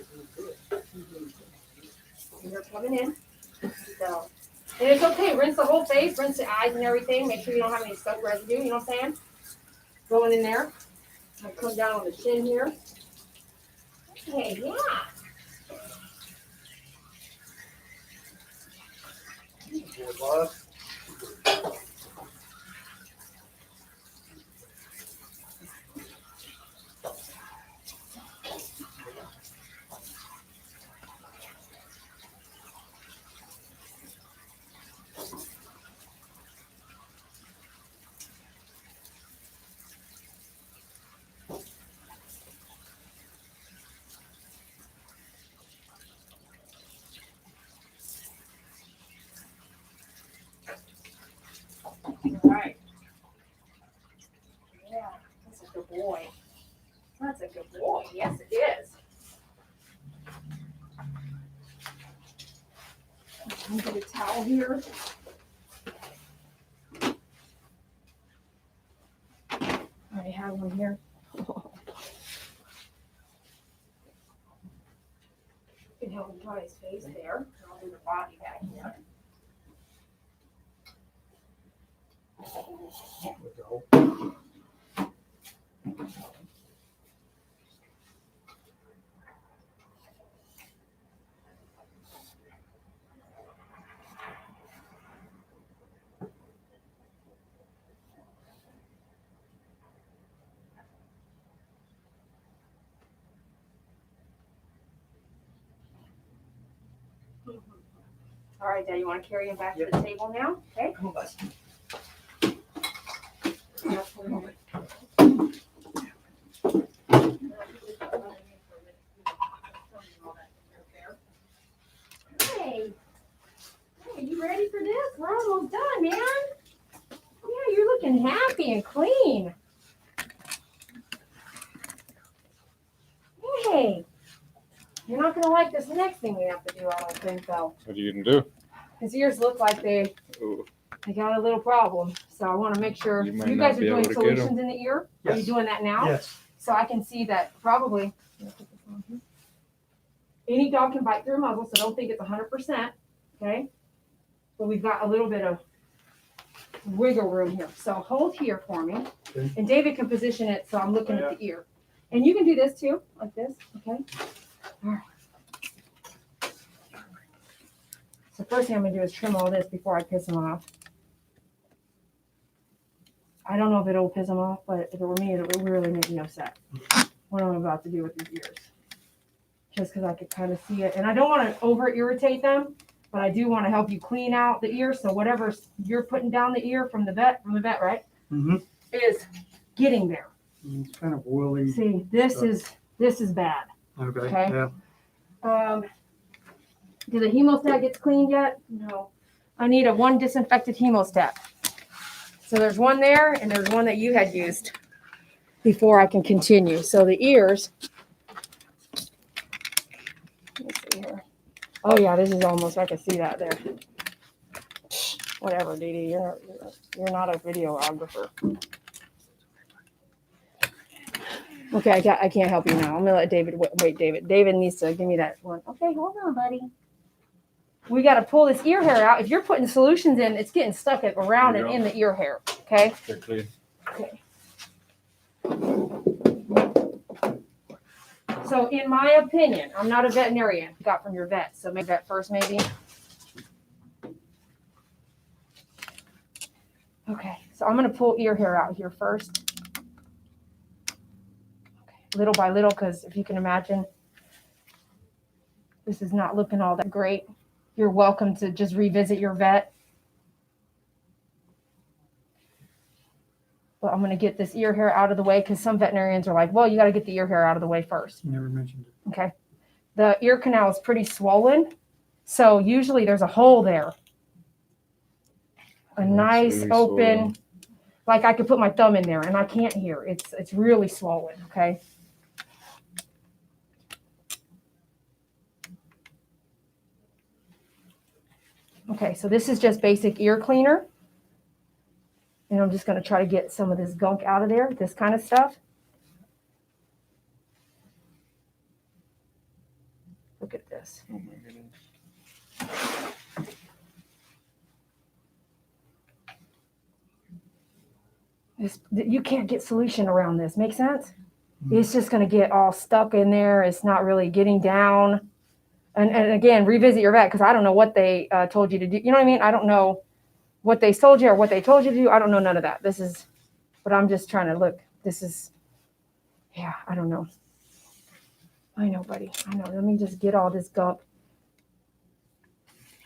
you're coming in. So, and it's okay. Rinse the whole face, rinse the eyes and everything. Make sure you don't have any soap residue. You know what I'm saying? Going in there. I'm gonna come down on the chin here. Okay, yeah. Good, boss. Right. Yeah, that's a good boy. That's a good boy. Yes, it is. Let me get a towel here. I have one here. You can help him dry his face there. And I'll do the body back here. All right, Dad, you want to carry him back to the table now? Okay. Come on, bud. Hey, you ready for this? We're almost done, man. Yeah, you're looking happy and clean. Hey, you're not gonna like this next thing we have to do, I don't think, though. What are you gonna do? His ears look like they got a little problem, so I want to make sure You might you not guys are be able doing to get 'em. solutions in the ear. Are you Yes. doing that now? Yes. So I can see that probably. Any dog can bite through a muzzle, so don't think it's 100%. Okay, but we've got a little bit of wiggle room here. So hold here for me, Okay. and David can position it so I'm looking at the ear. And you can do this too, like this. Okay. All right. So first thing I'm gonna do is trim all this before I piss him off. I don't know if it'll piss him off, but if it were me, it would really make me upset. What I'm about to do with these ears. Just because I could kind of see it. And I don't want to over irritate them, but I do want to help you clean out the ear. So whatever you're putting down the ear from the vet, right? Mm-hmm. Is getting there. It's kind of woolly. See, this is bad. Okay. Okay. Yeah. Did the hemostat get cleaned yet? No. I need a one disinfected hemostat. So there's one there and there's one that you had used before I can continue. So the ears. Let me see here. Oh yeah, this is almost, I can see that there. Whatever, Dee Dee, you're not a videographer. Okay, I can't help you now. I'm gonna let David wait. David needs to give me that one. Okay, hold on, buddy. We got to pull this ear hair out. If you're putting solutions in, it's getting stuck around and in the ear hair. Okay. They're clean. Okay. So, in my opinion, I'm not a veterinarian. Got from your vet. So, make that first, maybe. Okay. So, I'm going to pull ear hair out here first. Okay. Little by little, because if you can imagine, this is not looking all that great. You're welcome to just revisit your vet. But I'm going to get this ear hair out of the way because some veterinarians are like, well, you got to get the ear hair out of the way first. You never mentioned it. Okay. The ear canal is pretty swollen. So usually there's a hole there. A nice really open, swollen. like I could put my thumb in there and I can't hear. It's really swollen. Okay. Okay, so this is just basic ear cleaner. And I'm just going to try to get some of this gunk out of there, this kind of stuff. Look at this. Oh my goodness. You can't get solution around this. Make sense? It's just going to get all stuck in there. It's not really getting down. And again, revisit your vet because I don't know what they told you to do. You know what I mean? I don't know what they told you or what they told you to do. I don't know none of that. This is, but I'm just trying to look. This is, yeah, I don't know. I know, buddy. I know. Let me just get all this gunk.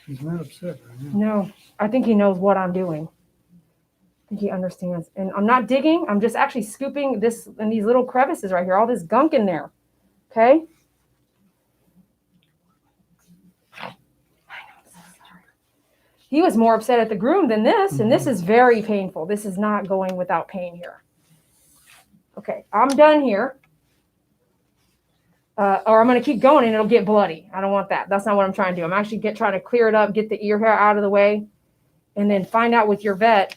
He's not upset right now. No, I think he knows what I'm doing. I think he understands. And I'm not digging. I'm just actually scooping this in these little crevices right here. All this gunk in there. Okay? He was more upset at the groom than this, and this is very painful. This is not going without pain here. Okay, I'm done here. Or I'm going to keep going and it'll get bloody. I don't want that. That's not what I'm trying to do. I'm actually trying to clear it up, get the ear hair out of the way, and then find out with your vet.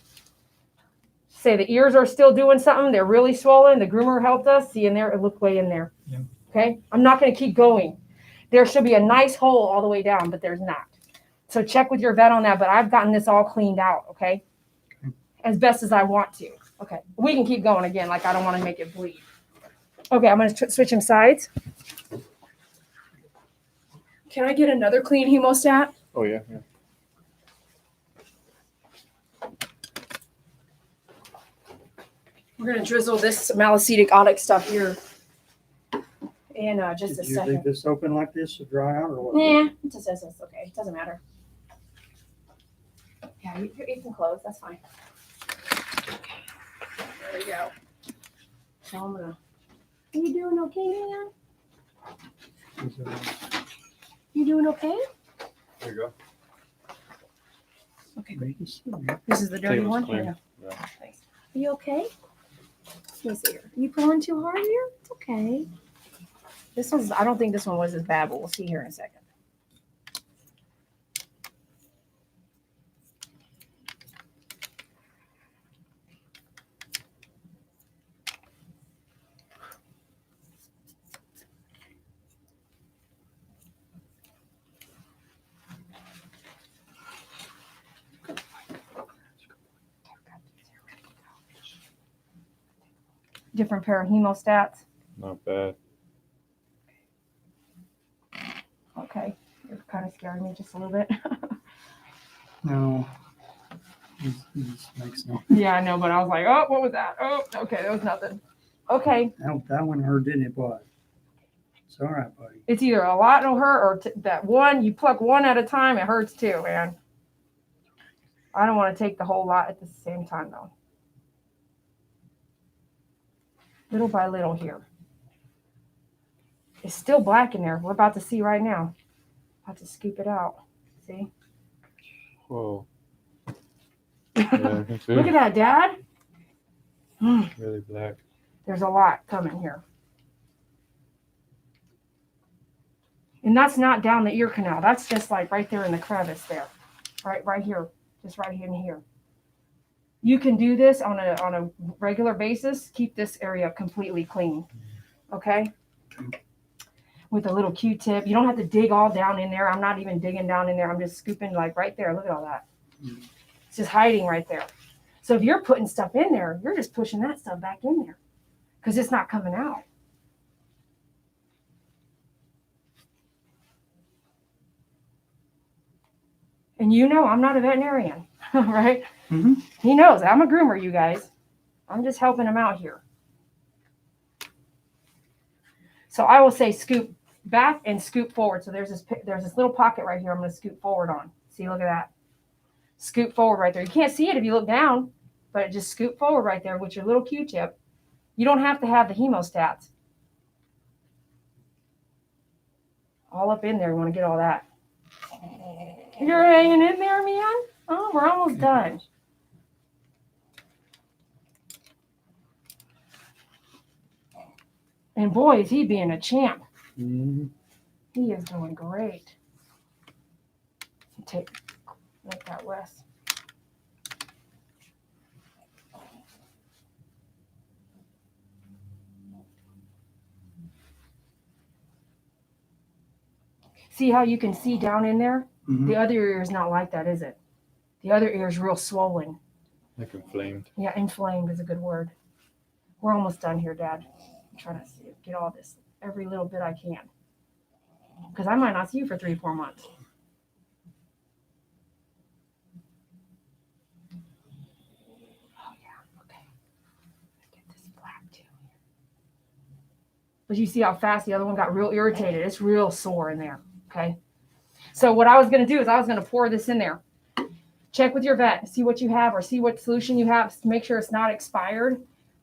Say the ears are still doing something. They're really swollen. The groomer helped us. See in there? It looked way in there. Yeah. Okay? I'm not going to keep going. There should be a nice hole all the way down, but there's not. So check with your vet on that, but I've gotten this all cleaned out, okay? As best as I want to. Okay. We can keep going again. Like I don't want to make it bleed. Okay, I'm going to switch him sides. Can I get another clean hemostat? Oh, yeah. We're going to drizzle this malicetic onyx stuff here in just a Did you second. leave this open like this to dry out or what? Yeah, it just says it's okay. It doesn't matter. Yeah, you can close. That's fine. There we go. So I'm gonna. Are you doing okay, man? You doing okay? There you go. Okay. Make it see. This is the dirty Table's one. clean. Yeah. Yeah. Thanks. Are you okay? Let me see here. Are you pulling too hard here? It's okay. This one's. I don't think this one was as bad, but we'll see here in a second. Different pair of hemostats. Not bad. Okay. You're kind of scaring me just a little bit. No. It makes no. Yeah, I know, but I was like, oh, what was that? Oh, okay, that was nothing. Okay. That one hurt, didn't it, bud? It's all right, buddy. It's either a lot it'll hurt or that one, you pluck one at a time, it hurts too, man. I don't want to take the whole lot at the same time, though. Little by little here. It's still black in there. We're about to see right now. About to scoop it out. See? Whoa. Yeah, I can see. Look at that, Dad. Really black. There's a lot coming here. And that's not down the ear canal. That's just like right there in the crevice there. Right here. Just right in here. You can do this on a regular basis. Keep this area completely clean. Okay? With a little Q-tip. You don't have to dig all down in there. I'm not even digging down in there. I'm just scooping like right there. Look at all that. It's just hiding right there. So if you're putting stuff in there, you're just pushing that stuff back in there because it's not coming out. And you know, I'm not a veterinarian, right? Mm-hmm. He knows I'm a groomer, you guys. I'm just helping him out here. So I will say scoop back and scoop forward. So there's this little pocket right here I'm going to scoop forward on. See, look at that. Scoop forward right there. You can't see it if you look down, but just scoop forward right there with your little Q-tip. You don't have to have the hemostats. All up in there. You want to get all that. You're hanging in there, man? Oh, we're almost done. And boy, is he being a champ. Mm-hmm. He is doing great. Make that less. See how you can see down in there? Mm-hmm. The other ear is not like that, is it? The other ear is real swollen. Like inflamed. Yeah, inflamed is a good word. We're almost done here, Dad. I'm trying to get all this, every little bit I can. Because I might not see you for 3-4 months. Oh, yeah, okay. Get this black too. But you see how fast the other one got real irritated. It's real sore in there, okay? So what I was going to do is I was going to pour this in there. Check with your vet, see what you have or see what solution you have to make sure it's not expired.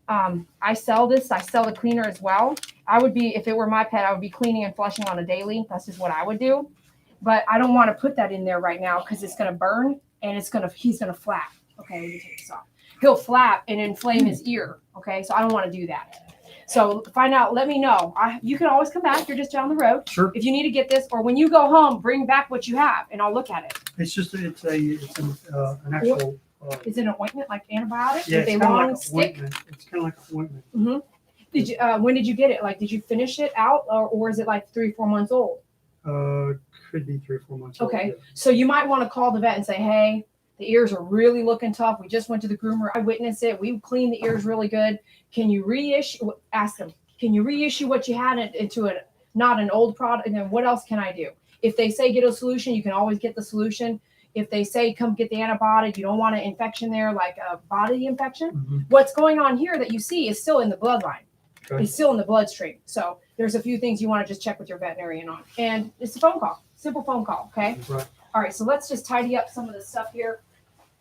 I sell this. I sell the cleaner as well. I would be, if it were my pet, I would be cleaning and flushing on a daily. That's just what I would do. But I don't want to put that in there right now because it's going to burn and he's gonna flap. Okay, let me take this off. He'll flap and inflame his ear. Okay, so I don't want to do that. So find out. Let me know. You can always come back. You're just down the road. Sure. If you need to get this, or when you go home, bring back what you have, and I'll look at it. It's an actual. Is it an ointment like antibiotic? Yeah, With it's a kind of long like stick? ointment. It's kind of like an ointment. Mm-hmm. Did you? When did you get it? Like, did you finish it out, or is it like 3 or 4 months old? Could be 3 or 4 months. Okay, old, so you might want to call the vet and say, hey, the ears are really looking tough. We just went to the groomer. I witnessed it. We cleaned the ears really good. Can you reissue? Ask them. Can you reissue what you had into not an old product? And then what else can I do? If they say get a solution, you can always get the solution. If they say come get the antibiotic, you don't want an infection there, like a body infection. Mm-hmm. What's going on here that you see is still in the bloodline. Okay. It's still in the bloodstream. So there's a few things you want to just check with your veterinarian on. And it's a phone call, simple phone call. Okay. Right. All right. So let's just tidy up some of the stuff here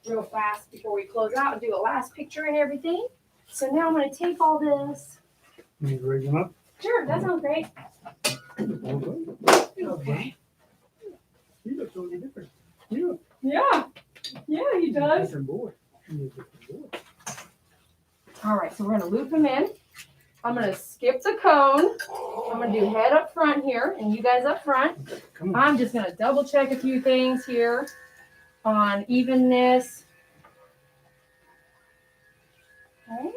real fast before we close out and do a last picture and everything. So now I'm going to take all this. You need to raise them up. Sure. That sounds great. Okay. Okay. You look totally different. You Yeah. Yeah, he look does. different boy. You look different boy. All right. So we're going to loop him in. I'm going to skip the cone. I'm going to do head up front here and you guys up front. Okay, come on. I'm just going to double check a few things here on evenness. Okay.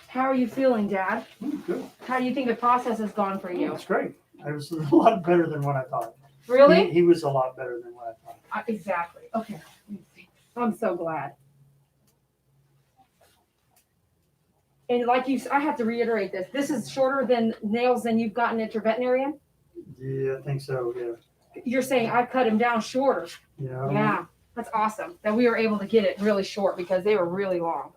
How are you feeling, Dad? Good. How do you think the process has gone for you? It's great. It was a lot better than what I thought. Really? He was a lot better than what I thought. Exactly. Okay. I'm so glad. And like I have to reiterate this. This is shorter than nails than you've gotten at your veterinarian? Yeah, I think so. Yeah. You're saying I cut him down shorter. Yeah. Yeah. That's awesome that we were able to get it really short because they were really long.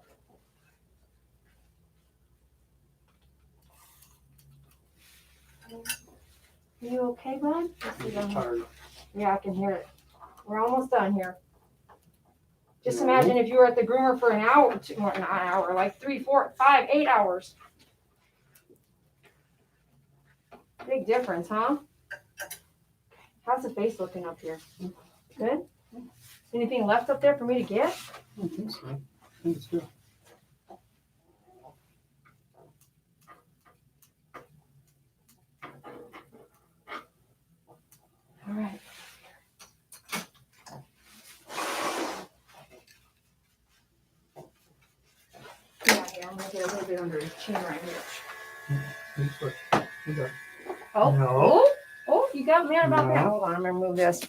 Are you okay, bud? I'm tired. Yeah, I can hear it. We're almost done here. Just imagine if you were at the groomer for an hour, not an hour, like 3, 4, 5, 8 hours. Big difference, huh? How's the face looking up here? Good? Anything left up there for me to get? I don't think so. I think it's good. All right. Yeah, I'm gonna get a little bit under his chin right here. Thanks for- okay. Oh, No. oh, you got mad about that. No. Hold on, I'm gonna move this.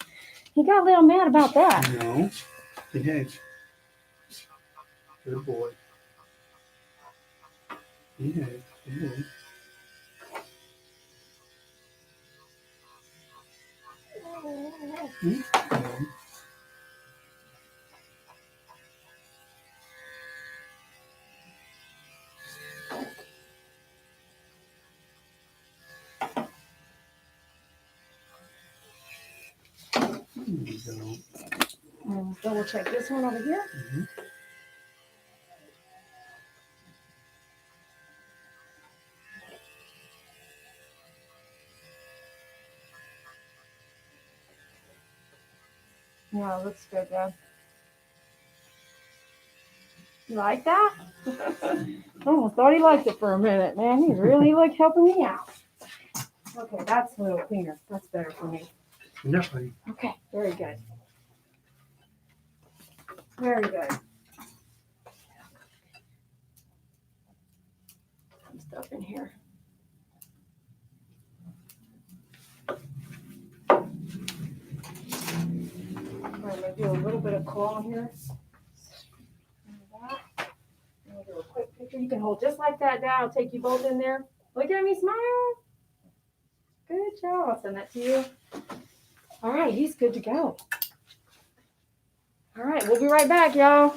He got a little mad about that. No. Behave. Good boy. Behave. Good boy. Okay. There you go. And double check this one over here. Mhm. Yeah, looks good, Dad. You like that? I almost thought he liked it for a minute, man. He's really like helping me out. Okay, that's a little cleaner. That's better for me. Definitely. Okay, very good. Very good. Some stuff in here. I'm gonna do a little bit of claw here. Like that. I'm gonna do a quick picture. You can hold just like that down. I'll take you both in there. Look at me, smile. Good job. I'll send that to you. All right, he's good to go. All right, we'll be right back, y'all.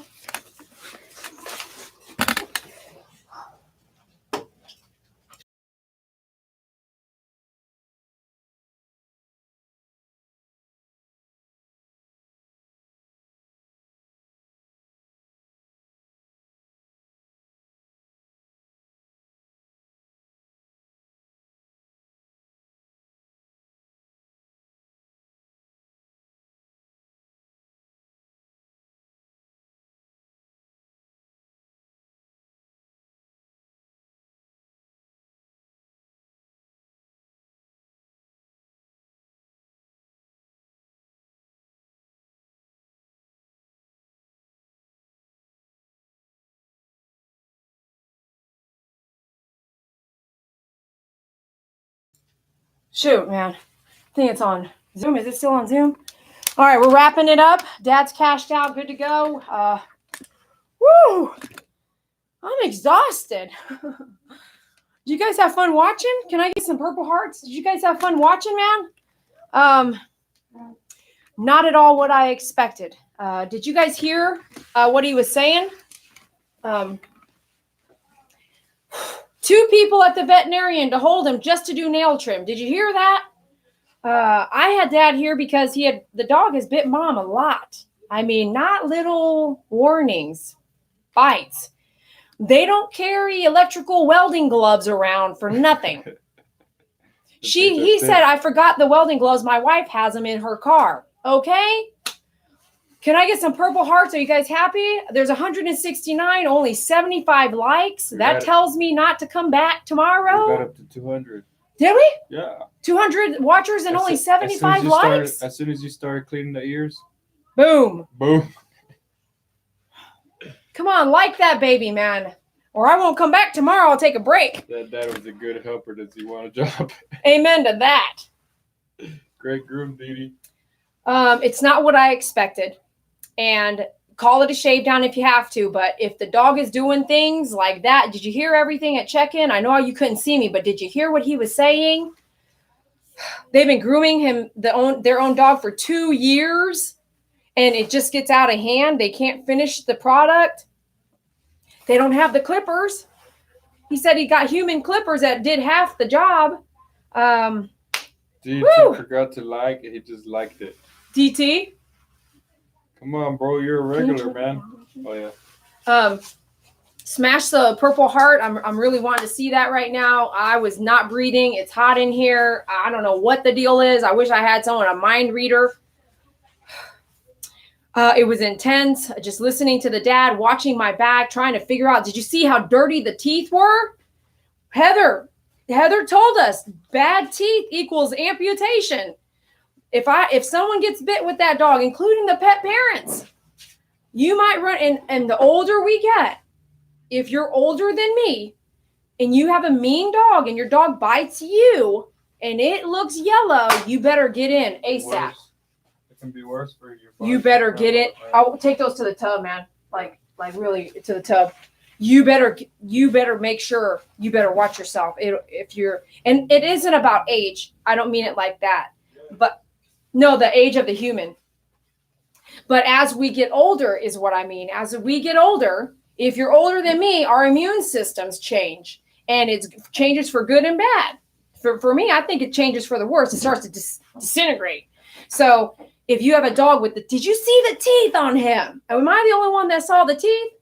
Shoot, man. I think it's on Zoom. Is it still on Zoom? All right, we're wrapping it up. Dad's cashed out. Good to go. Woo! I'm exhausted. Did you guys have fun watching? Can I get some purple hearts? Did you guys have fun watching, man? Not at all what I expected. Did you guys hear what he was saying? 2 people at the veterinarian to hold him just to do nail trim. Did you hear that? I had Dad here because the dog has bit Mom a lot. I mean, not little warnings, bites. They don't carry electrical welding gloves around for nothing. He said, I forgot the welding gloves. My wife has them in her car. Okay. Can I get some purple hearts? Are you guys happy? There's 169, only 75 likes. That tells me not to come back tomorrow. We got up to 200. Did we? Yeah. 200 watchers and only 75 likes? As soon as you started cleaning the ears. Boom. Boom. Come on, like that baby, man. Or I won't come back tomorrow. I'll take a break. That was a good helper. Does he want a job? Amen to that. Great groom, Dee. It's not what I expected. And call it a shave down if you have to. But if the dog is doing things like that, did you hear everything at check-in? I know you couldn't see me, but did you hear what he was saying? They've been grooming him, their own dog, for 2 years. And it just gets out of hand. They can't finish the product. They don't have the clippers. He said he got human clippers that did half the job. DT forgot to like it. He just liked it. DT? Come on, bro. You're a regular, man. Oh, yeah. Smash the purple heart. I'm really wanting to see that right now. I was not breathing. It's hot in here. I don't know what the deal is. I wish I had someone, a mind reader. It was intense. Just listening to the dad, watching my back, trying to figure out, did you see how dirty the teeth were? Heather told us bad teeth equals amputation. If someone gets bit with that dog, including the pet parents, you might run. And the older we get, if you're older than me and you have a mean dog and your dog bites you and it looks yellow, you better get in ASAP. It can be worse for you. You better get it. I'll take those to the tub, man. Like really to the tub. You better make sure, you better watch yourself. And it isn't about age. I don't mean it like that. But no, the age of the human. But as we get older is what I mean. As we get older, if you're older than me, our immune systems change. And it changes for good and bad. For me, I think it changes for the worse. It starts to disintegrate. So if you have a dog did you see the teeth on him? Am I the only one that saw the teeth?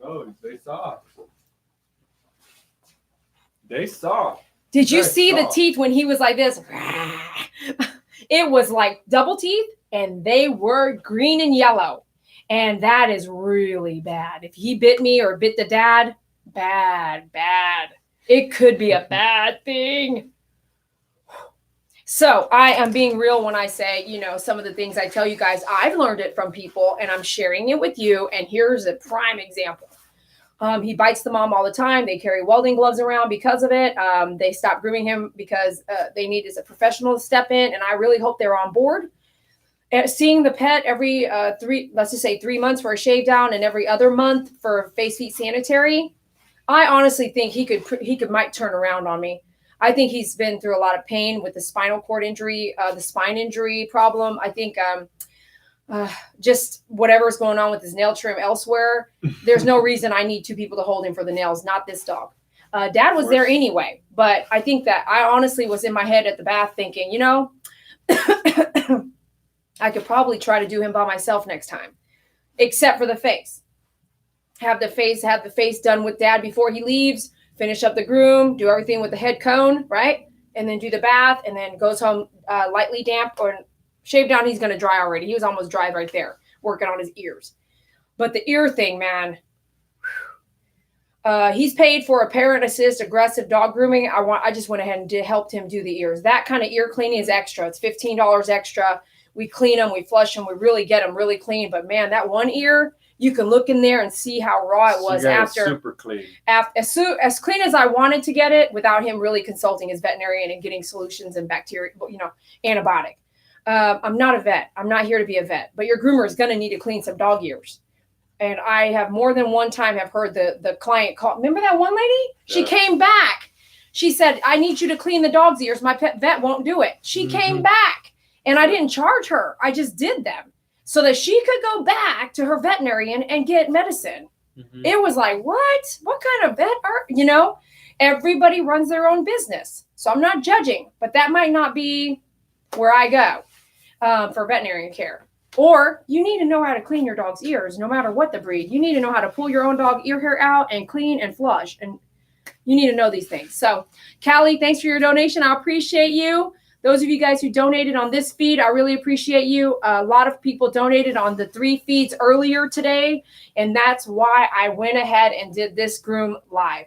No, they saw. They saw. Did you see the teeth when he was like this? It was like double teeth, and they were green and yellow. And that is really bad. If he bit me or bit the dad, bad. It could be a bad thing. So I am being real when I say, some of the things I tell you guys, I've learned it from people and I'm sharing it with you. And here's a prime example. He bites the mom all the time. They carry welding gloves around because of it. They stopped grooming him because they needed a professional to step in. And I really hope they're on board. Seeing the pet every 3 months for a shave down and every other month for face, feet, sanitary. I honestly think he might turn around on me. I think he's been through a lot of pain with the spinal cord injury, the spine injury problem. I think just whatever's going on with his nail trim elsewhere, there's no reason I need 2 people to hold him for the nails, not this dog. Dad was there anyway, but I think that I honestly was in my head at the bath thinking, I could probably try to do him by myself next time, except for the face. Have the face done with Dad before he leaves. Finish up the groom, do everything with the head cone, right? And then do the bath, and then goes home lightly damp or shave down. He's going to dry already. He was almost dry right there, working on his ears. But the ear thing, man, he's paid for a parent assist aggressive dog grooming. I just went ahead and helped him do the ears. That kind of ear cleaning is extra. It's $15 extra. We clean them, we flush them, we really get them really clean. But man, that one ear, You can look in there and see how raw it was after. Super clean. As clean as I wanted to get it without him really consulting his veterinarian and getting solutions and bacteria, antibiotic. I'm not a vet. I'm not here to be a vet, but your groomer is going to need to clean some dog ears. And I have more than one time have heard the client call. Remember that one lady? Yeah. She came back. She said, I need you to clean the dog's ears. My pet vet won't do it. She came back and I didn't charge her. I just did them so that she could go back to her veterinarian and get medicine. It was like, what? What kind of vet are, everybody runs their own business. So I'm not judging, but that might not be where I go for veterinarian care. Or you need to know how to clean your dog's ears, no matter what the breed. You need to know how to pull your own dog ear hair out and clean and flush. And you need to know these things. So, Callie, thanks for your donation. I appreciate you. Those of you guys who donated on this feed, I really appreciate you. A lot of people donated on the 3 feeds earlier today, and that's why I went ahead and did this Groom live.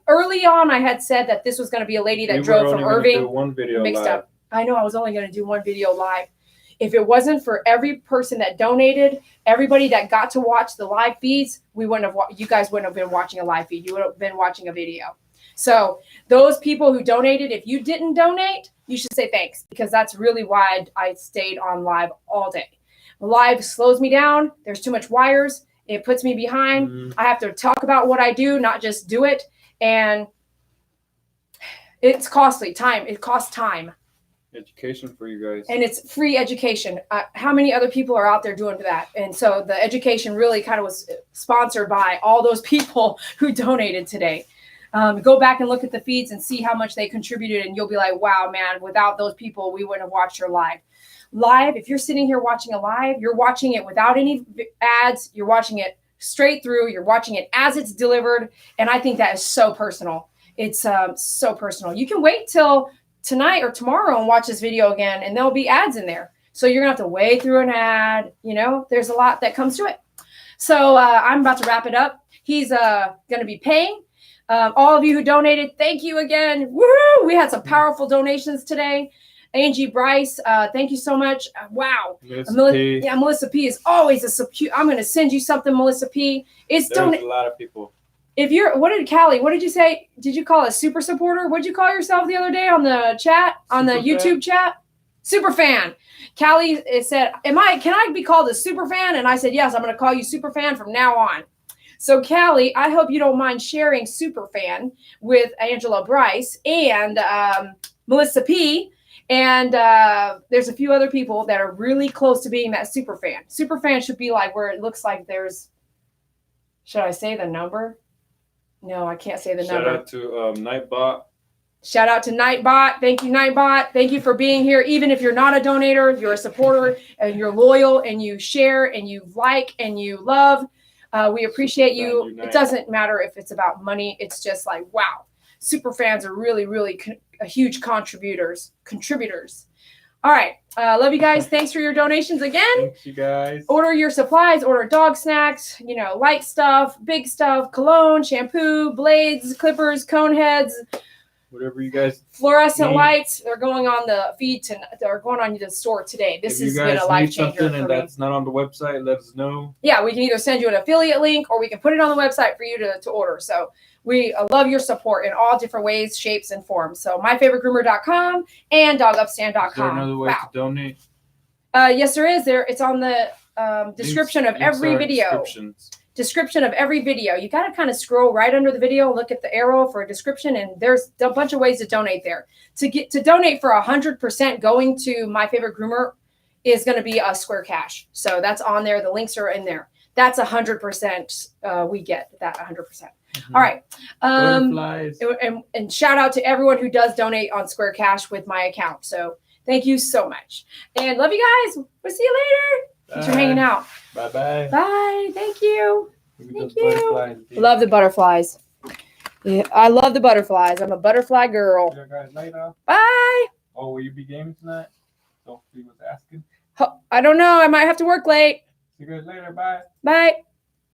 Early on, I had said that this was going to be a lady that drove from Irving. Do one video mixed live. Up. I know I was only going to do one video live. If it wasn't for every person that donated, everybody that got to watch the live feeds, you guys wouldn't have been watching a live feed. You would have been watching a video. So those people who donated, if you didn't donate, you should say thanks, because that's really why I stayed on live all day. Live slows me down. There's too much wires. It puts me behind. I have to talk about what I do, not just do it. And it's costly time. It costs time. Education for you guys. And it's free education. How many other people are out there doing that? And so the education really kind of was sponsored by all those people who donated today. Go back and look at the feeds and see how much they contributed. And you'll be like, wow, man, without those people, we wouldn't have watched your live. Live, if you're sitting here watching a live, you're watching it without any ads. You're watching it straight through. You're watching it as it's delivered. And I think that is so personal. It's so personal. You can wait till tonight or tomorrow and watch this video again, and there'll be ads in there. So you're gonna have to wade through an ad. There's a lot that comes to it. So I'm about to wrap it up. He's gonna be paying. All of you who donated, thank you again. Woo! We had some powerful donations today. Angie Bryce, thank you so much. Wow. Melissa P is always I'm gonna send you something, Melissa P. There's a lot of people. Callie, what did you say? Did you call a super supporter? What did you call yourself the other day on the chat, on the YouTube chat? Super fan. Callie said, can I be called a super fan? And I said, yes, I'm going to call you super fan from now on. So Callie, I hope you don't mind sharing super fan with Angela Bryce and Melissa P. And there's a few other people that are really close to being that super fan. Super fan should be like where it looks like should I say the number? No, I can't say the number. Shout out to Nightbot. Shout out to Nightbot. Thank you, Nightbot. Thank you for being here. Even if you're not a donator, you're a supporter and you're loyal and you share and you like and you love. We appreciate you. It doesn't matter if it's about money. It's just like, wow. Super fans are really, really huge contributors. All right. Love you guys. Thanks for your donations again. Thanks, you guys. Order your supplies. Order dog snacks, light stuff, big stuff, cologne, shampoo, blades, clippers, cone heads. Whatever you guys fluorescent lights. They're going on the feed they're going on the store today. This has been a life changer for me. And that's not on the website, let us know. Yeah, we can either send you an affiliate link or we can put it on the website for you to order. So we love your support in all different ways, shapes, and forms. So myfavoritegroomer.com and dogupstand.com. Is there another way to donate? Yes, there is. It's on the description of every video. Description of every video. You got to kind of scroll right under the video, look at the arrow for a description, and there's a bunch of ways to donate there. To donate for 100% going to My Favorite Groomer is going to be a Square Cash. So that's on there. The links are in there. That's 100%. We get that 100%. Mm-hmm. All right. And shout out to everyone who does donate on Square Cash with my account. So thank you so much. And love you guys. We'll see you later. Thanks for hanging out. Bye-bye. Bye. Thank you. Thank you. Love the butterflies. Yeah, I love the butterflies. I'm a butterfly girl. See you guys later. Bye. Oh, will you be gaming tonight? Don't see what's asking. I don't know. I might have to work late. See you guys later. Bye. Bye.